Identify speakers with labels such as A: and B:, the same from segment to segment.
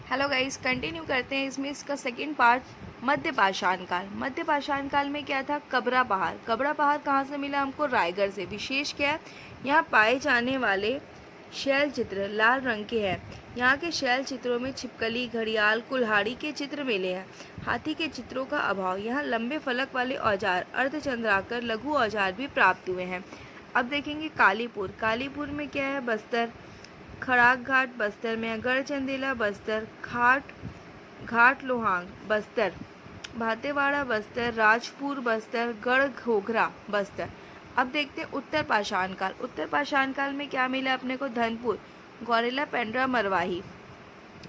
A: Hello guys, continue करते हैं इसमें इसका सेकंड पार्ट। मध्य पाषाण काल। मध्य पाषाण काल में क्या था? कबरा पहाड़। कबरा पहाड़ कहाँ से मिला हमको? रायगढ़ से। विशेष क्या है? यहाँ पाए जाने वाले शैल चित्र लाल रंग के हैं। यहाँ के शैल चित्रों में छिपकली, घड़ियाल, कुल्हाड़ी के चित्र मिले हैं। हाथी के चित्रों का अभाव। यहाँ लंबे फलक वाले औजार, अर्धचंद्राकार लघु औजार भी प्राप्त हुए हैं। अब देखेंगे कालीपुर। कालीपुर में क्या है? बस्तर। खड़ाक घाट बस्तर में, गढ़चंदेला बस्तर, घाट लोहांग बस्तर, भातेवाड़ा बस्तर, राजपुर बस्तर, गढ़ घोघरा बस्तर। अब देखते हैं उत्तर पाषाण काल। उत्तर पाषाण काल में क्या मिला अपने को? धनपुर, गौरेला, पेंड्रा, मरवाही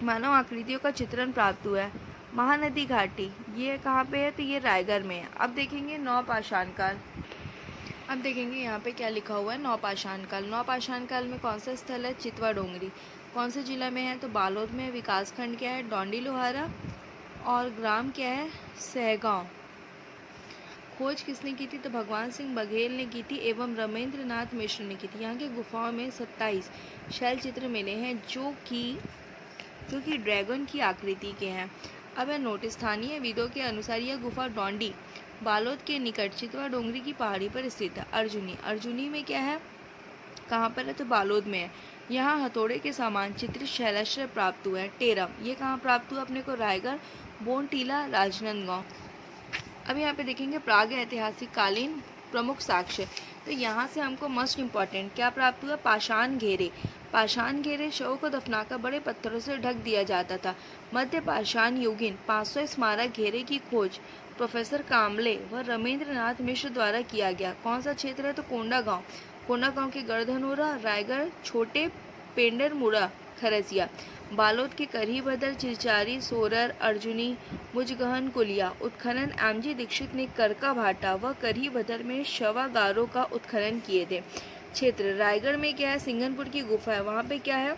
A: मानव आकृतियों का चित्रण प्राप्त हुआ है। महानदी घाटी ये कहाँ पे है? तो ये रायगढ़ में है। अब देखेंगे नवपाषाण काल। अब देखेंगे यहाँ पे क्या लिखा हुआ है। नवपाषाण काल। नवपाषाण काल में कौन सा स्थल है? चितवा डोंगरी। कौन से जिला में है? तो बालोद में। विकास खंड क्या है? डोंडी लोहारा। और ग्राम क्या है? सहगांव। खोज किसने की थी? तो भगवान सिंह बघेल ने की थी एवं रमेंद्र नाथ मिश्र ने की थी। यहाँ के गुफाओं में 27 शैल चित्र मिले हैं जो कि ड्रैगन की आकृति के हैं। अब है नोटिस। स्थानीय विदों के अनुसार यह गुफा डोंडी बालोद के निकट चितवा डोंगरी की पहाड़ी पर स्थित है। अर्जुनी। अर्जुनी में क्या है? कहाँ पर है? तो बालोद में है। यहाँ हथौड़े के समान चित्रित शैलाश्रय प्राप्त हुए हैं। टेरम ये कहाँ प्राप्त हुआ अपने को? रायगढ़, बोन टीला, राजनांदगांव। अब यहाँ पे देखेंगे प्राग ऐतिहासिक कालीन प्रमुख साक्ष्य। तो यहाँ से हमको मोस्ट इम्पॉर्टेंट क्या प्राप्त हुआ? पाषाण घेरे। पाषाण घेरे शवों को दफनाकर बड़े पत्थरों से ढक दिया जाता था। मध्य पाषाण युगीन 500 स्मारक घेरे की खोज प्रोफेसर कामले व रमेंद्र नाथ मिश्र द्वारा किया गया। कौन सा क्षेत्र है? तो कोंडागांव। कोंडागांव के गढ़धनोरा, रायगढ़, छोटे पेंडरमुड़ा, खरसिया। बालोद के करीबदर, चिरचारी, सोरर, अर्जुनी, मुजगहन, कुलिया। उत्खनन एमजी दीक्षित ने करका भाटा व करीबदर में शवागारों का उत्खनन किए थे। क्षेत्र रायगढ़ में क्या है? सिंगनपुर की गुफा है। वहाँ पे क्या है?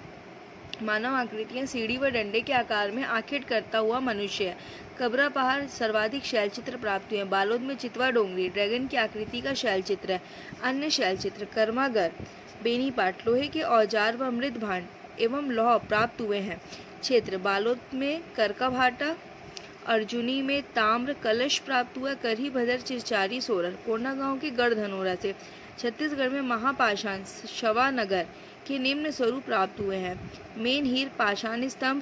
A: मानव आकृतियां सीढ़ी व डंडे के आकार में आखेट करता हुआ मनुष्य है। कबरा पहाड़ सर्वाधिक शैल चित्र प्राप्त हुए हैं। बालोद में चितवा डोंगरी ड्रैगन की आकृति का शैल चित्र है। अन्य शैल चित्र कर्मागर, बेनीपाट, लोहे के औजार व मृद भांड एवं लौह प्राप्त हुए हैं। क्षेत्र बालोद में करका भाटा, अर्जुनी में ताम्र कलश प्राप्त हुआ। करही भदर, चिरचारी, सोरर। कोंडागांव के गढ़धनोरा से। छत्तीसगढ़ में महापाषाण शवानगर के निम्न स्वरूप प्राप्त हुए हैं। मेन हीर, पाषाण स्तंभ,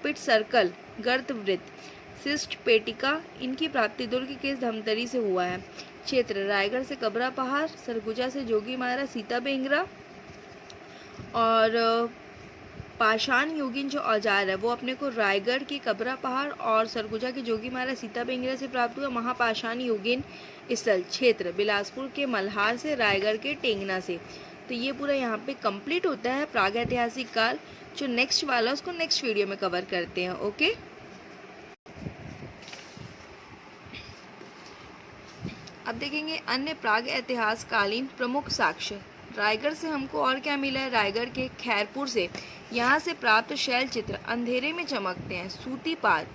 A: पिट सर्कल, गर्त वृत्त, शिष्ट पेटिका। इनकी प्राप्ति दुर्ग के धमतरी से हुआ है। क्षेत्र रायगढ़ से कबरा पहाड़, सरगुजा से जोगी मारा, सीता बेंगरा। और पाषाण युगीन जो औजार है वो अपने को रायगढ़ के कबरा पहाड़ और सरगुजा के जोगी मारा, सीता बेंगरा से प्राप्त हुआ। महापाषाण युगीन स्थल क्षेत्र बिलासपुर के मल्हार से, रायगढ़ के टेंगना से। तो ये पूरा यहाँ पे कंप्लीट होता है प्राग ऐतिहासिक काल। जो नेक्स्ट वाला उसको नेक्स्ट वीडियो में कवर करते हैं। ओके, अब देखेंगे अन्य प्राग ऐतिहास कालीन प्रमुख साक्ष्य। रायगढ़ से हमको और क्या मिला है? रायगढ़ के खैरपुर से। यहाँ से प्राप्त शैल चित्र अंधेरे में चमकते हैं। सूतीपात,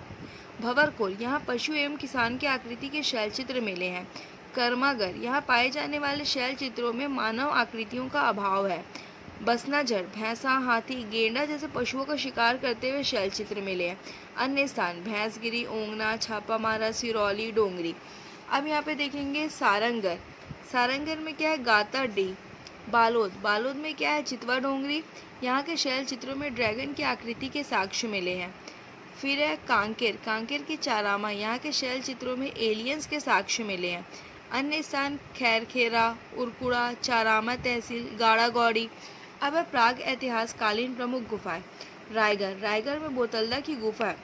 A: भंवरकोल, यहाँ पशु एवं किसान की आकृति के शैल चित्र मिले हैं। कर्मागर, यहाँ पाए जाने वाले शैल चित्रों में मानव आकृतियों का अभाव है। बसनाझर, भैंसा, हाथी, गेंडा जैसे पशुओं का शिकार करते हुए शैल चित्र मिले हैं। अन्य स्थान भैंसगिरी, ओंगना, छापामारा, सिरौली, डोंगरी। अब यहाँ पे देखेंगे सारंगढ़। सारंगढ़ में क्या है? गाता डी। बालोद, बालोद में क्या है? चितवा डोंगरी। यहाँ के शैल चित्रों में ड्रैगन की आकृति के साक्ष्य मिले हैं। फिर है कांकेर, कांकेर की चारामा। यहाँ के शैल चित्रों में एलियंस के साक्ष्य मिले हैं। अन्य स्थान खैरखेरा, उरकुड़ा, चारामा तहसील, गाड़ा गौड़ी। अब है प्राग ऐतिहास कालीन प्रमुख गुफाएं। रायगढ़, रायगढ़ में बोतलदा की गुफा है।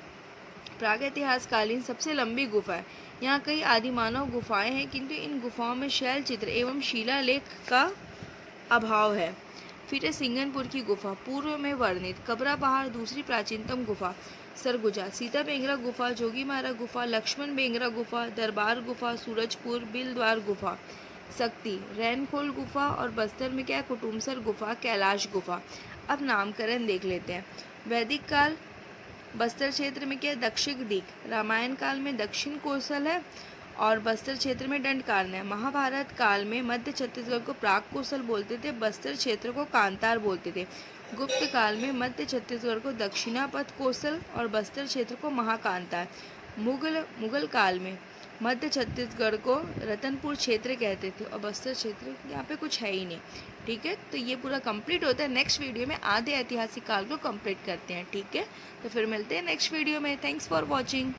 A: प्राग ऐतिहास कालीन सबसे लंबी गुफा है। यहाँ कई आदिमानव गुफाएं हैं किंतु इन गुफाओं में शैल चित्र एवं शिलालेख का अभाव है। फिर है सिंगनपुर की गुफा, पूर्व में वर्णित। कबरा पहाड़ दूसरी प्राचीनतम गुफा। सरगुजा, सीता बेंगरा गुफा, जोगी मारा गुफा, लक्ष्मण बेंगरा गुफा, दरबार गुफा, सूरजपुर, बिलद्वार गुफा। शक्ति, रैनखोल गुफा। और बस्तर में क्या है? कुटुमसर गुफा, कैलाश गुफा। अब नामकरण देख लेते हैं। वैदिक काल बस्तर क्षेत्र में क्या है? दक्षिण दिक। रामायण काल में दक्षिण कोसल है और बस्तर क्षेत्र में दंडकारण्य है। महाभारत काल में मध्य छत्तीसगढ़ को प्राग कोसल बोलते थे, बस्तर क्षेत्र को कांतार बोलते थे। गुप्त काल में मध्य छत्तीसगढ़ को दक्षिणापथ कोसल और बस्तर क्षेत्र को महाकांता। मुगल काल में मध्य छत्तीसगढ़ को रतनपुर क्षेत्र कहते थे और बस्तर क्षेत्र यहाँ पे कुछ है ही नहीं। ठीक है, तो ये पूरा कंप्लीट होता है। नेक्स्ट वीडियो में आधे ऐतिहासिक काल को कंप्लीट करते हैं। ठीक है, तो फिर मिलते हैं नेक्स्ट वीडियो में। Thanks for watching.